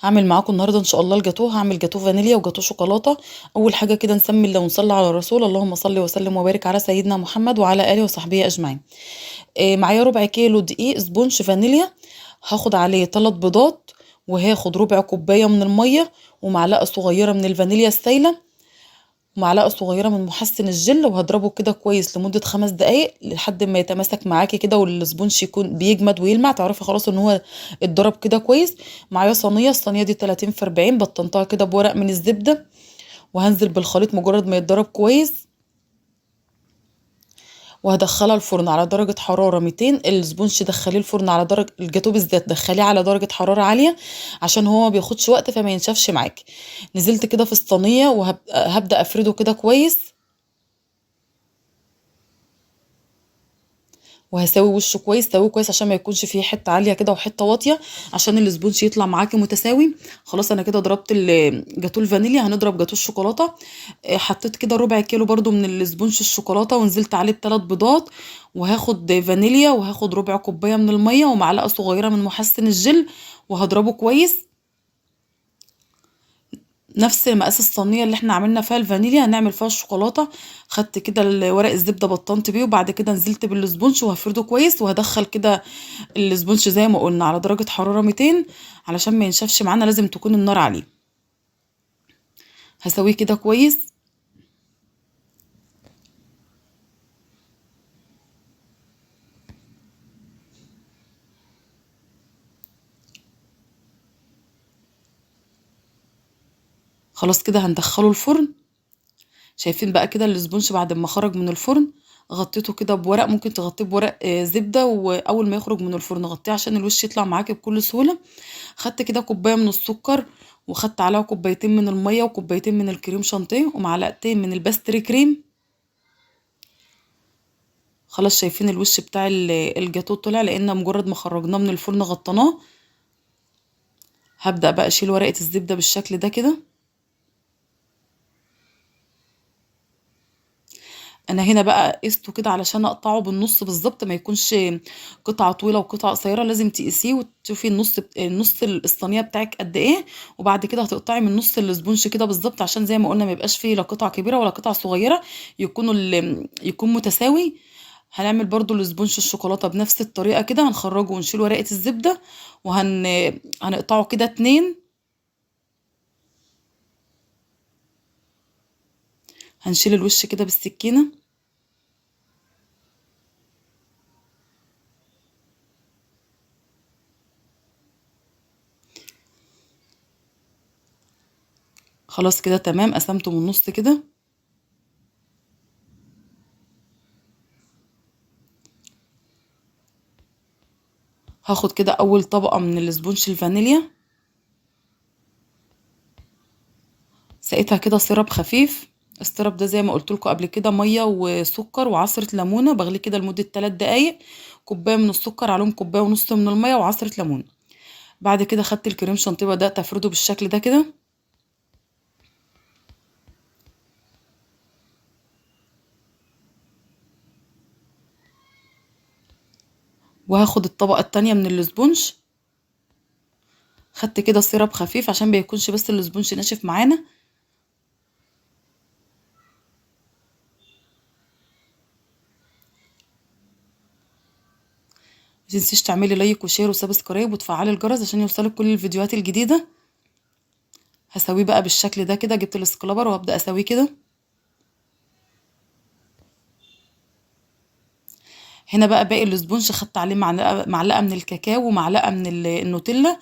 هعمل معاكم النهارده ان شاء الله الجاتوه. هعمل جاتوه فانيليا وجاتوه شوكولاته. اول حاجه كده نسمي الله ونصلي على الرسول. اللهم صل وسلم وبارك على سيدنا محمد وعلى اله وصحبه اجمعين. معايا ربع كيلو دقيق سبونج فانيليا. هاخد عليه 3 بيضات، وهاخد ربع كوبايه من الميه، ومعلقه صغيره من الفانيليا السايله، ومعلقه صغيره من محسن الجل، وهضربه كده كويس لمده 5 دقايق لحد ما يتماسك معاكي كده والسبونج يكون بيجمد ويلمع. تعرفي خلاص ان هو اتضرب كده كويس. معايا صينيه، الصينيه دي 30 في 40، بطنتها كده بورق من الزبده، وهنزل بالخليط مجرد ما يتضرب كويس، وهدخلها الفرن على درجة حرارة 200. السبونج دخليه الفرن على درجة الجاتو بالذات، دخليه على درجة حرارة عالية عشان هو ما بياخدش وقت فما ينشفش معاكي. نزلت كده في الصينية وهبدأ افرده كده كويس، وهساوي وشه كويس. سويه كويس عشان ما يكونش فيه حته عاليه كده وحته واطيه، عشان السبونج يطلع معاكي متساوي. خلاص انا كده ضربت جاتوه الفانيليا، هنضرب جاتوه الشوكولاته. حطيت كده ربع كيلو برضو من السبونج الشوكولاته، ونزلت عليه ب3 بيضات، وهاخد فانيليا، وهاخد ربع كوبايه من الميه، ومعلقه صغيره من محسن الجل، وهضربه كويس. نفس مقاس الصينيه اللي احنا عملنا فيها الفانيليا هنعمل فيها الشوكولاته. خدت كده ورق الزبده بطنت بيه، وبعد كده نزلت بالسبونج وهفرده كويس، وهدخل كده السبونج زي ما قلنا على درجه حراره 200 علشان ما ينشفش معانا، لازم تكون النار عليه. هسويه كده كويس. خلاص كده هندخله الفرن. شايفين بقى كده السبونج بعد ما خرج من الفرن، غطيته كده بورق، ممكن تغطيه بورق زبده، واول ما يخرج من الفرن غطيه عشان الوش يطلع معاكي بكل سهوله. خدت كده كوبايه من السكر، وخدت عليها كوبايتين من الميه، وكوبايتين من الكريم شانتيه، ومعلقتين من الباستري كريم. خلاص شايفين الوش بتاع الجاتو طلع، لان مجرد ما خرجناه من الفرن غطيناه. هبدأ بقى اشيل ورقه الزبده بالشكل ده كده. انا هنا بقى قسته كده علشان اقطعه بالنص بالظبط، ما يكونش قطعه طويله وقطعه قصيره. لازم تقيسيه وتشوفي النص الصينيه بتاعك قد ايه، وبعد كده هتقطعي من نص السبونج كده بالظبط، عشان زي ما قلنا ما يبقاش فيه لا قطعه كبيره ولا قطعه صغيره، يكون متساوي. هنعمل برضو السبونج الشوكولاته بنفس الطريقه كده. هنخرجه ونشيل ورقه الزبده، هنقطعه كده 2. هنشيل الوش كده بالسكينه. خلاص كده تمام، قسمته من النص كده. هاخد كده اول طبقة من الاسبونج الفانيليا، سقيتها كده سيرب خفيف. السيرب ده زي ما قلت لكم قبل كده ميه وسكر وعصرة ليمونة، بغليه كده لمدة 3 دقايق. كوباية من السكر عليهم كوباية ونص من الميه وعصرة ليمونة. بعد كده خدت الكريم شانتيه، بدأت افرده بالشكل ده كده. وهاخد الطبقة التانية من الاسبونج. خدت كده سيرب خفيف عشان بيكونش بس الاسبونج ناشف معانا. متنسيش تعملي لايك وشير وسبسكرايب وتفعلي الجرس عشان يوصلك كل الفيديوهات الجديدة. هسويه بقى بالشكل ده كده. جبت الاسكلابر وهبدأ اسويه كده. هنا بقى باقي الاسبونج خدت عليه معلقة من الكاكاو ومعلقة من النوتيلا،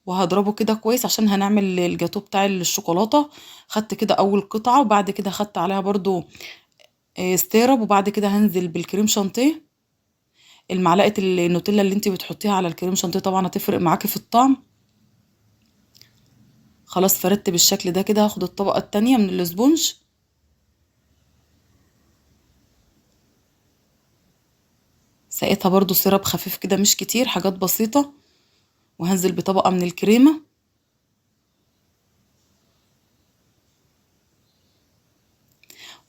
وهضربه كده كويس عشان هنعمل الجاتو بتاع الشوكولاتة. خدت كده اول قطعة، وبعد كده خدت عليها برضو ستيرب، وبعد كده هنزل بالكريم شانتيه. المعلقة النوتيلا اللي انت بتحطيها على الكريم شانتيه طبعا هتفرق معاكي في الطعم. خلاص فردت بالشكل ده كده. هاخد الطبقة التانية من الاسبونج، سقيتها برضو سيرب خفيف كده مش كتير، حاجات بسيطة. وهنزل بطبقة من الكريمة،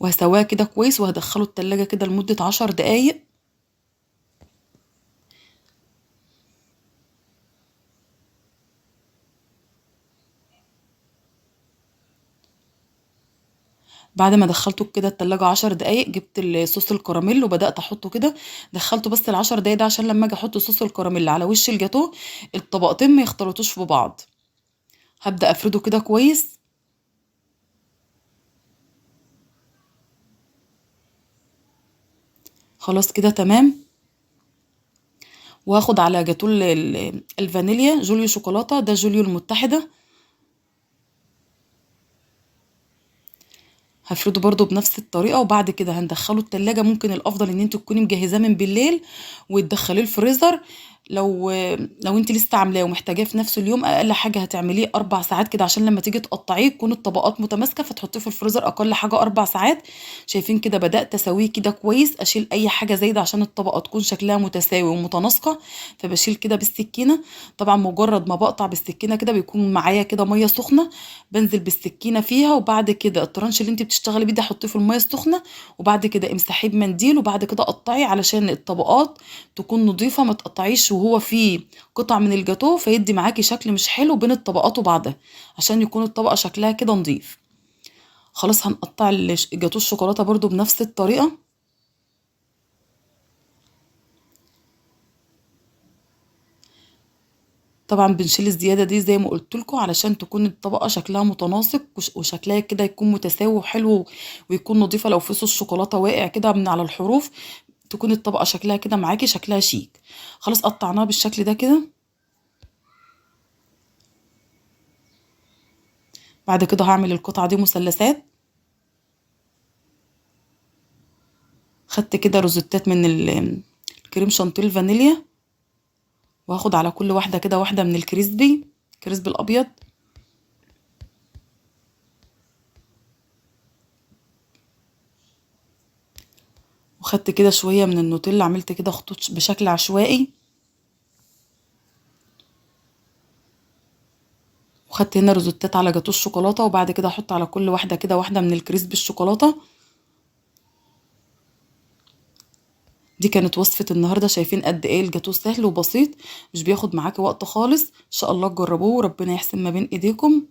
وهسويها كده كويس، وهدخله التلاجة كده لمدة 10 دقايق. بعد ما دخلته كده التلاجة 10 دقايق جبت صوص الكراميل وبدأت احطه كده. دخلته بس ال10 دقايق ده عشان لما اجي احط صوص الكراميل على وش الجاتوه الطبقتين ما يختلطوش في بعض. هبدأ افرده كده كويس. خلاص كده تمام. وهاخد على جاتوه الفانيليا جوليو شوكولاتة، ده جوليو المتحدة. هافرده برضو بنفس الطريقة، وبعد كده هندخله التلاجة. ممكن الافضل ان انت تكوني مجهزاه من بالليل وتدخليه الفريزر. لو انت لسه عاملاه ومحتاجاه في نفس اليوم، اقل حاجة هتعمليه 4 ساعات كده عشان لما تيجي تقطعيه تكون الطبقات متماسكة، فتحطيه في الفريزر اقل حاجة 4 ساعات. شايفين كده بدأت اسويه كده كويس، اشيل اي حاجة زايدة عشان الطبقة تكون شكلها متساوي ومتناسقة. فبشيل كده بالسكينة. طبعا مجرد ما بقطع بالسكينة كده بيكون معايا كده مية سخنة، بنزل بالسكينة فيها. وبعد كده الطرنش اللي انت بتشتغلي بيه ده حطيه في المية السخنة، وبعد كده امسحيه بمنديل، وبعد كده قطعي علشان الطبقات تكون نظيفة، ما تقطعيش وهو فيه قطع من الجاتوه فيدي معاكي شكل مش حلو بين الطبقات وبعضها، عشان يكون الطبقة شكلها كده نظيف. خلاص هنقطع الجاتوه الشوكولاتة برضو بنفس الطريقة. طبعا بنشيل الزيادة دي زي ما قلت لكم علشان تكون الطبقة شكلها متناسق، وشكلها كده يكون متساوي وحلو، ويكون نظيفة. لو في صوص شوكولاتة واقع كده من على الحروف تكون الطبقة شكلها كده معاكي شكلها شيك. خلاص قطعناها بالشكل ده كده. بعد كده هعمل القطعة دي مثلثات. خدت كده روزتات من الكريم شانتيه الفانيليا، وهاخد على كل واحدة كده واحدة من الكريسبي الأبيض. وخدت كده شوية من النوتيلا، عملت كده خطوط بشكل عشوائي. وخدت هنا روزتات على جاتوه الشوكولاتة، وبعد كده احط على كل واحدة كده واحدة من الكريسبي الشوكولاتة. دي كانت وصفة النهاردة. شايفين قد ايه الجاتوه سهل وبسيط، مش بياخد معاكي وقت خالص. ان شاء الله تجربوه وربنا يحسن ما بين ايديكم.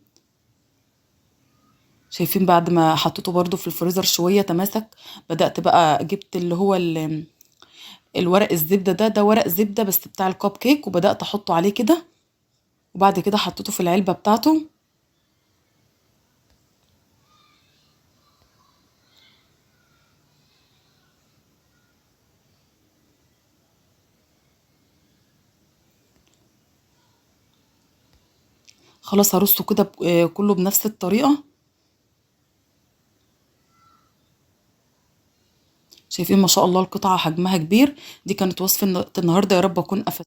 شايفين بعد ما حطيته برضو في الفريزر شوية تماسك، بدأت بقى جبت اللي هو الورق الزبدة ده ورق زبدة بس بتاع الكب كيك، وبدأت احطه عليه كده. وبعد كده حطيته في العلبة بتاعته. خلاص هرصه كده كله بنفس الطريقة. شايفين ما شاء الله القطعة حجمها كبير. دي كانت وصفة النهاردة، يا رب أكون أفدت.